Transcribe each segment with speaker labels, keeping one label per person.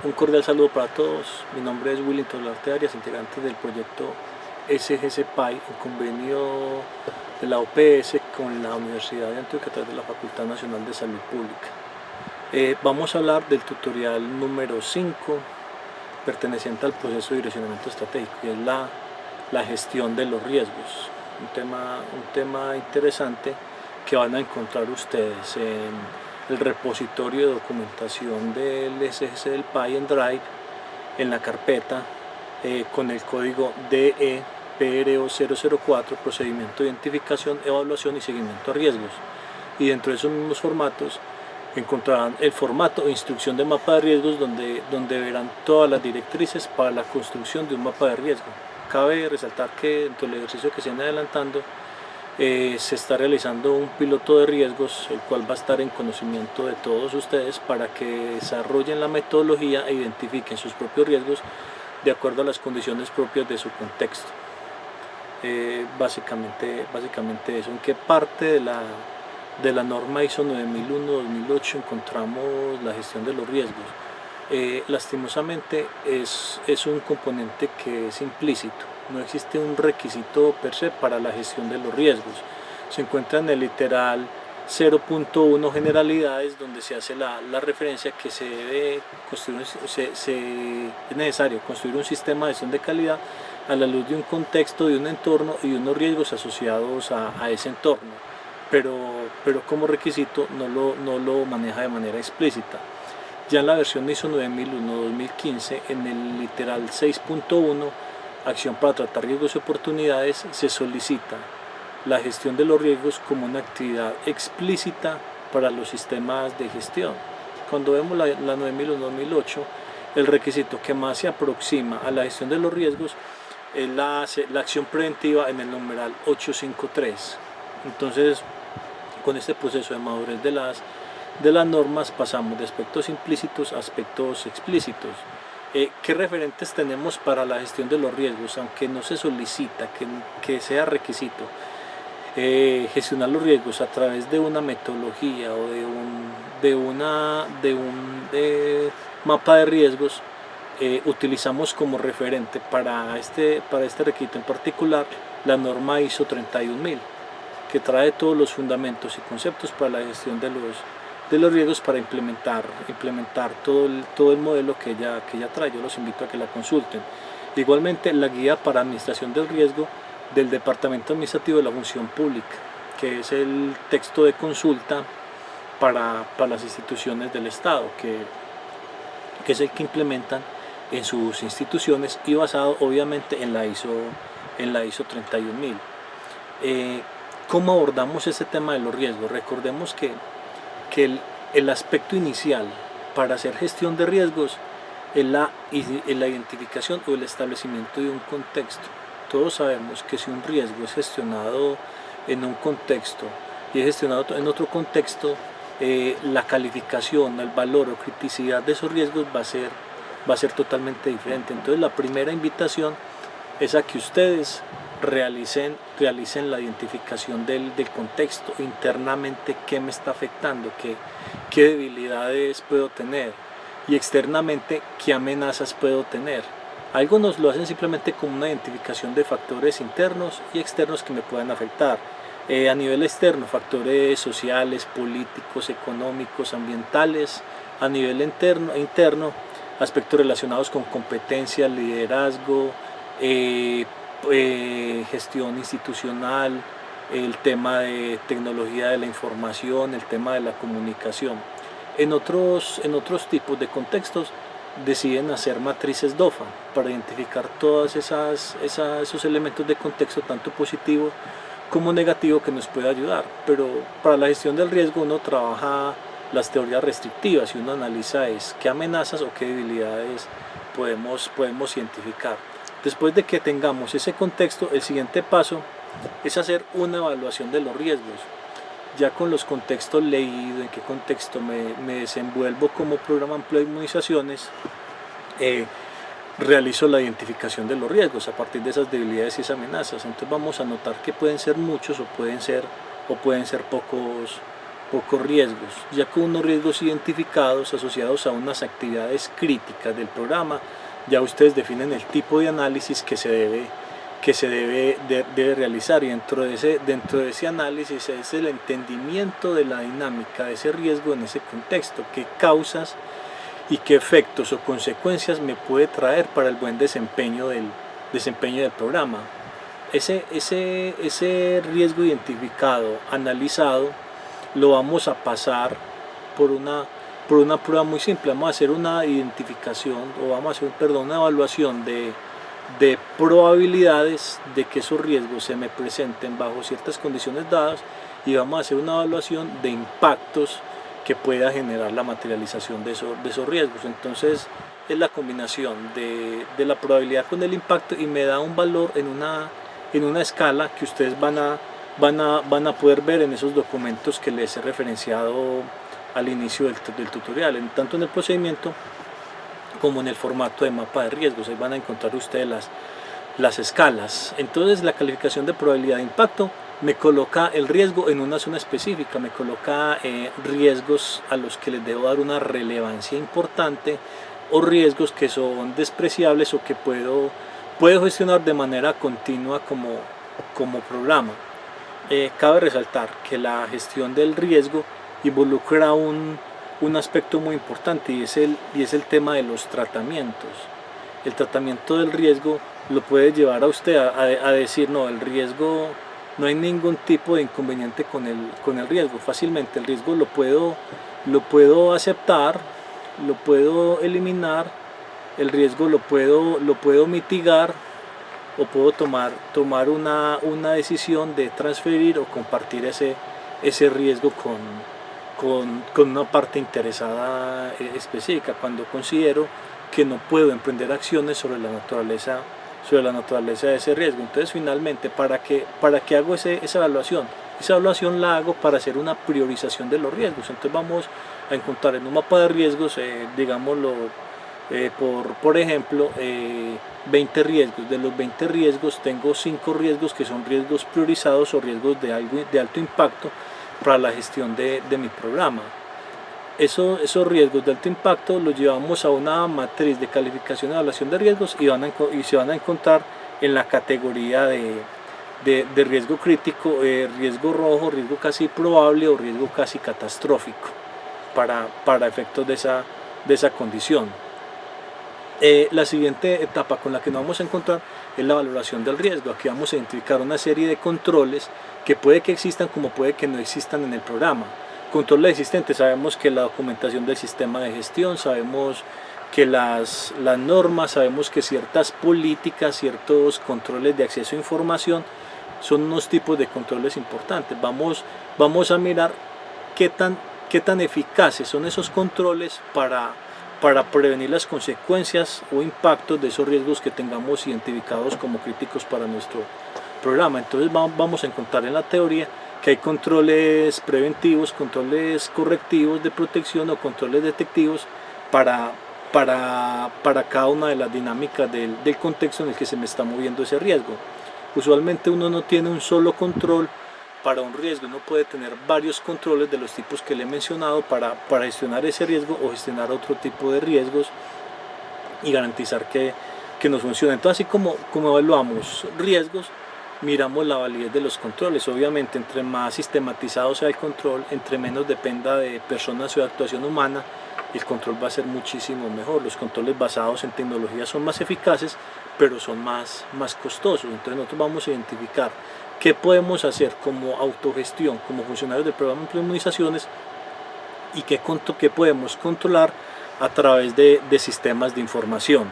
Speaker 1: Un cordial saludo para todos. Mi nombre es Willington Larte Arias, integrante del proyecto SGC PAI, en convenio de la OPS con la Universidad de Antioquia a través de la Facultad Nacional de Salud Pública. Vamos a hablar del tutorial número 5, perteneciente al proceso de direccionamiento estratégico, y es la gestión de los riesgos. Un tema interesante que van a encontrar ustedes en el repositorio de documentación del SGC del PAI en Drive, en la carpeta con el código DEPRO004, procedimiento de identificación, evaluación y seguimiento a riesgos. Y dentro de esos mismos formatos encontrarán el formato e instrucción de mapa de riesgos, donde verán todas las directrices para la construcción de un mapa de riesgo. Cabe resaltar que dentro del ejercicio que se viene adelantando se está realizando un piloto de riesgos, el cual va a estar en conocimiento de todos ustedes para que desarrollen la metodología e identifiquen sus propios riesgos de acuerdo a las condiciones propias de su contexto. Básicamente eso. ¿En qué parte de la norma ISO 9001-2008 encontramos la gestión de los riesgos? Lastimosamente es un componente que es implícito. No existe un requisito per se para la gestión de los riesgos. Se encuentra en el literal 0.1 generalidades, donde se hace la referencia que se debe construir, es necesario construir un sistema de gestión de calidad a la luz de un contexto, de un entorno y unos riesgos asociados a ese entorno, pero como requisito no lo maneja de manera explícita. Ya en la versión ISO 9001-2015, en el literal 6.1, acción para tratar riesgos y oportunidades, se solicita la gestión de los riesgos como una actividad explícita para los sistemas de gestión. Cuando vemos la 9001-2008, el requisito que más se aproxima a la gestión de los riesgos es la acción preventiva en el numeral 853. Entonces, con este proceso de madurez de las normas, pasamos de aspectos implícitos a aspectos explícitos. ¿Qué referentes tenemos para la gestión de los riesgos? Aunque no se solicita que sea requisito gestionar los riesgos a través de una metodología o de un mapa de riesgos, utilizamos como referente para este requisito en particular la norma ISO 31000, que trae todos los fundamentos y conceptos para la gestión de los riesgos, para implementar todo el modelo que ella trae. Yo los invito a que la consulten. Igualmente, la guía para administración del riesgo del Departamento Administrativo de la Función Pública, que es el texto de consulta para las instituciones del Estado, que es el que implementan en sus instituciones, y basado obviamente en la ISO 31000. ¿Cómo abordamos ese tema de los riesgos? Recordemos que el aspecto inicial para hacer gestión de riesgos es la identificación o el establecimiento de un contexto. Todos sabemos que si un riesgo es gestionado en un contexto y es gestionado en otro contexto, la calificación, el valor o criticidad de esos riesgos va a ser totalmente diferente. Entonces, la primera invitación es a que ustedes realicen la identificación del contexto internamente, qué me está afectando, qué debilidades puedo tener, y externamente qué amenazas puedo tener. Algunos lo hacen simplemente como una identificación de factores internos y externos que me puedan afectar. A nivel externo, factores sociales, políticos, económicos, ambientales. A nivel interno, aspectos relacionados con competencia, liderazgo, gestión institucional, el tema de tecnología de la información, el tema de la comunicación. En otros tipos de contextos deciden hacer matrices DOFA para identificar todos esos elementos de contexto, tanto positivo como negativo, que nos puede ayudar. Pero para la gestión del riesgo uno trabaja las teorías restrictivas y uno analiza qué amenazas o qué debilidades podemos identificar. Después de que tengamos ese contexto, el siguiente paso es hacer una evaluación de los riesgos. Ya con los contextos leídos, en qué contexto me desenvuelvo como programa de inmunizaciones, realizo la identificación de los riesgos a partir de esas debilidades y esas amenazas. Entonces vamos a notar que pueden ser muchos o pueden ser pocos riesgos, ya con unos riesgos identificados asociados a unas actividades críticas del programa. Ya ustedes definen el tipo de análisis que se debe realizar, y dentro de ese análisis es el entendimiento de la dinámica de ese riesgo en ese contexto, qué causas y qué efectos o consecuencias me puede traer para el buen desempeño del programa. Ese riesgo identificado, analizado, lo vamos a pasar por una prueba muy simple. Vamos a hacer una identificación, o vamos a hacer, una evaluación de probabilidades de que esos riesgos se me presenten bajo ciertas condiciones dadas, y vamos a hacer una evaluación de impactos que pueda generar la materialización de esos riesgos. Entonces es la combinación de la probabilidad con el impacto, y me da un valor en una escala que ustedes van a poder ver en esos documentos que les he referenciado al inicio del tutorial, tanto en el procedimiento como en el formato de mapa de riesgos. Ahí van a encontrar ustedes las escalas. Entonces la calificación de probabilidad de impacto me coloca el riesgo en una zona específica, me coloca riesgos a los que les debo dar una relevancia importante, o riesgos que son despreciables o que puedo gestionar de manera continua como programa. Cabe resaltar que la gestión del riesgo involucra un aspecto muy importante, y es el tema de los tratamientos. El tratamiento del riesgo lo puede llevar a usted a decir: no, el riesgo, no hay ningún tipo de inconveniente con el riesgo. Fácilmente el riesgo lo puedo aceptar, lo puedo eliminar, el riesgo lo puedo mitigar, o puedo tomar una decisión de transferir o compartir ese riesgo con una parte interesada específica, cuando considero que no puedo emprender acciones sobre la naturaleza de ese riesgo. Entonces, finalmente, ¿para qué hago esa evaluación? Esa evaluación la hago para hacer una priorización de los riesgos. Entonces vamos a encontrar en un mapa de riesgos, digámoslo, por ejemplo, 20 riesgos. De los 20 riesgos tengo 5 riesgos que son riesgos priorizados, o riesgos de alto impacto para la gestión de mi programa. Esos riesgos de alto impacto los llevamos a una matriz de calificación y evaluación de riesgos, y se van a encontrar en la categoría de riesgo crítico, riesgo rojo, riesgo casi probable o riesgo casi catastrófico para efectos de esa condición. La siguiente etapa con la que nos vamos a encontrar es la valoración del riesgo. Aquí vamos a identificar una serie de controles que puede que existan como puede que no existan en el programa. Controles existentes: sabemos que la documentación del sistema de gestión, sabemos que las normas, sabemos que ciertas políticas, ciertos controles de acceso a información son unos tipos de controles importantes. Vamos a mirar qué tan eficaces son esos controles para prevenir las consecuencias o impactos de esos riesgos que tengamos identificados como críticos para nuestro programa. Entonces vamos a encontrar en la teoría que hay controles preventivos, controles correctivos de protección o controles detectivos para cada una de las dinámicas del contexto en el que se me está moviendo ese riesgo. Usualmente uno no tiene un solo control para un riesgo, uno puede tener varios controles de los tipos que le he mencionado para gestionar ese riesgo o gestionar otro tipo de riesgos y garantizar que nos funcione. Entonces, así como evaluamos riesgos, miramos la validez de los controles. Obviamente, entre más sistematizado sea el control, entre menos dependa de personas o de actuación humana, el control va a ser muchísimo mejor. Los controles basados en tecnología son más eficaces, pero son más costosos. Entonces nosotros vamos a identificar qué podemos hacer como autogestión, como funcionarios del programa de inmunizaciones, y qué podemos controlar a través de sistemas de información.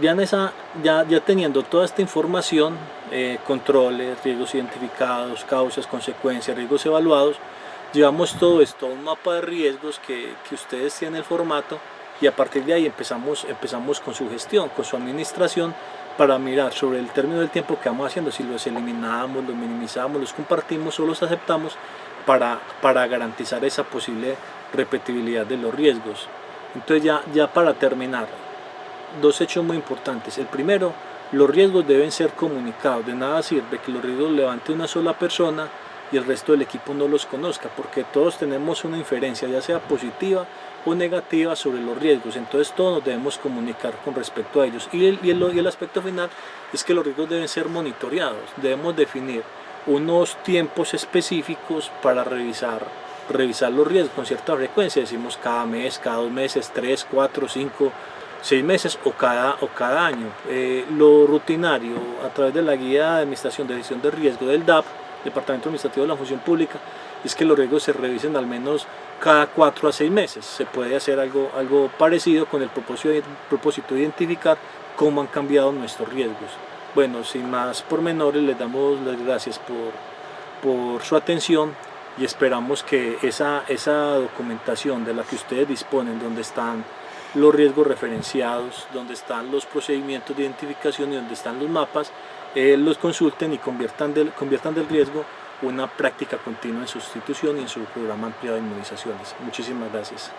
Speaker 1: Ya teniendo toda esta información, controles, riesgos identificados, causas, consecuencias, riesgos evaluados, llevamos todo esto a un mapa de riesgos que ustedes tienen el formato, y a partir de ahí empezamos con su gestión, con su administración, para mirar sobre el término del tiempo que vamos haciendo, si los eliminamos, los minimizamos, los compartimos o los aceptamos, para garantizar esa posible repetibilidad de los riesgos. Entonces ya para terminar, dos hechos muy importantes. El primero: los riesgos deben ser comunicados. De nada sirve que los riesgos levante una sola persona y el resto del equipo no los conozca, porque todos tenemos una inferencia, ya sea positiva o negativa, sobre los riesgos. Entonces todos nos debemos comunicar con respecto a ellos. Y el aspecto final es que los riesgos deben ser monitoreados. Debemos definir unos tiempos específicos para revisar los riesgos con cierta frecuencia. Decimos cada mes, cada 2 meses, 3, 4, 5, 6 meses o cada año. Lo rutinario a través de la guía de administración de gestión de riesgo del DAP, Departamento Administrativo de la Función Pública, es que los riesgos se revisen al menos cada 4 a 6 meses. Se puede hacer algo parecido con el propósito de identificar cómo han cambiado nuestros riesgos. Bueno, sin más pormenores, les damos las gracias por su atención y esperamos que esa documentación de la que ustedes disponen, donde están los riesgos referenciados, donde están los procedimientos de identificación y donde están los mapas, los consulten y conviertan del riesgo una práctica continua en su institución y en su programa ampliado de inmunizaciones. Muchísimas gracias.